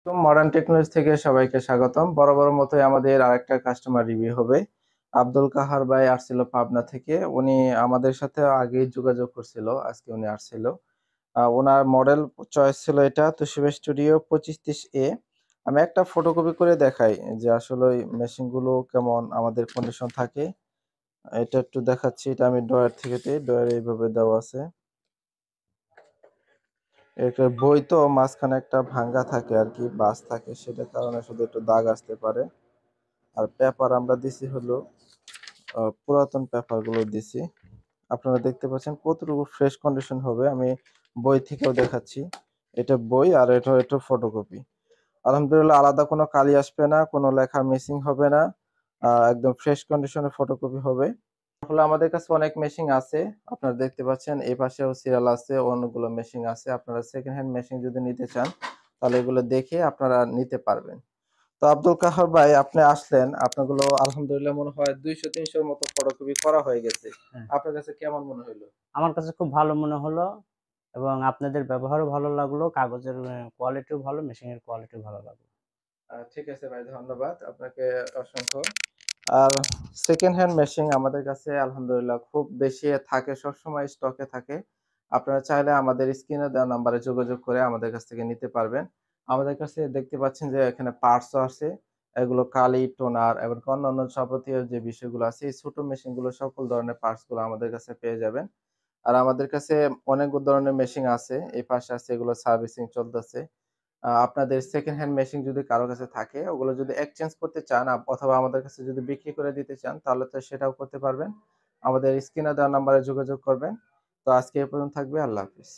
তো modern technology থেকে সবাইকে স্বাগতম। বরাবর মতোই আমাদের আরেকটা কাস্টমার রিভিউ হবে। আব্দুল কাহার ভাই আসছিল পাবনা থেকে। উনি আমাদের সাথে আগেই যোগাযোগ করছিল, আজকে উনি আসছিল। ওনার মডেল চয়েস ছিল এটা তোশিবা স্টুডিও 2530A। আমি একটা ফটোকপি করে দেখাই যে আসলে ওই মেশিন গুলো কেমন আমাদের কন্ডিশন থাকে। এটা একটু দেখাচ্ছি, এটা আমি ড্রয়ার থেকে ড্রয়ার এইভাবে দেওয়া আছে। একটা বই তো মাঝখানে একটা ভাঙ্গা থাকে আর কি, বাস থাকে, সেটার কারণে শুধু একটু দাগ আসতে পারে। আর পেপার আমরা দিছি হলো পুরাতন পেপার গুলো দিছি। আপনারা দেখতে পাচ্ছেন কতটুকু ফ্রেশ কন্ডিশন হবে, আমি বই থেকেও দেখাচ্ছি। এটা বই আর এটা একটু ফটোকপি। আলহামদুলিল্লাহ, আলাদা কোনো কালি আসবে না, কোনো লেখা মিসিং হবে না। একদম ফ্রেশ কন্ডিশনে ফটোকপি হবে। আসলে আমাদের কাছে অনেক মেশিন আছে। আপনারা দেখতে পাচ্ছেন এই পাশেও সিরিয়াল আছে, অন্যগুলো মেশিন আছে। আপনারা সেকেন্ড হ্যান্ড মেশিন যদি নিতে চান তাহলে এগুলো দেখে আপনারা নিতে পারবেন। তো আব্দুল কাহার ভাই, আপনি আসলেন, আপনাগুলো আলহামদুলিল্লাহ মনে হয় 200-300 মতো ফটোকপি করা হয়ে গেছে। হ্যাঁ, আপনার কাছে কেমন মনে হইলো? আমার কাছে খুব ভালো মনে হলো এবং আপনাদের ব্যবহারও ভালো লাগলো। কাগজের কোয়ালিটিও ভালো, মেশিনের কোয়ালিটিও ভালো লাগলো। ঠিক আছে ভাই, ধন্যবাদ আপনাকে অসংখ্য। আর সেকেন্ড হ্যান্ড মেশিন আমাদের কাছে আলহামদুলিল্লাহ খুব বেশি থাকে, সবসময় স্টকে থাকে। আপনারা চাইলে আমাদের স্ক্রিনে দেওয়া নাম্বারে যোগাযোগ করে আমাদের কাছ থেকে নিতে পারবেন। আমাদের কাছে দেখতে পাচ্ছেন যে এখানে পার্টসও আছে। এগুলো কালি, টোনার এবং অন্যান্য যাবতীয় যে বিষয়গুলো আছে, এই ছোট মেশিনগুলো সকল ধরনের পার্টস গুলো আমাদের কাছে পেয়ে যাবেন। আর আমাদের কাছে অনেক ধরনের মেশিন আছে। এই পাশে আছে, এগুলো সার্ভিসিং চলতেছে। আপনাদের সেকেন্ড হ্যান্ড মেশিন যদি কারো কাছে থাকে, ওগুলো যদি এক্সচেঞ্জ করতে চান অথবা আমাদের কাছে যদি বিক্রি করে দিতে চান, তাহলে তো সেটাও করতে পারবেন। আমাদের স্ক্রিনে দেওয়া নাম্বারে যোগাযোগ করবেন। তো আজকে এ পর্যন্ত থাকবে। আল্লাহ হাফেজ।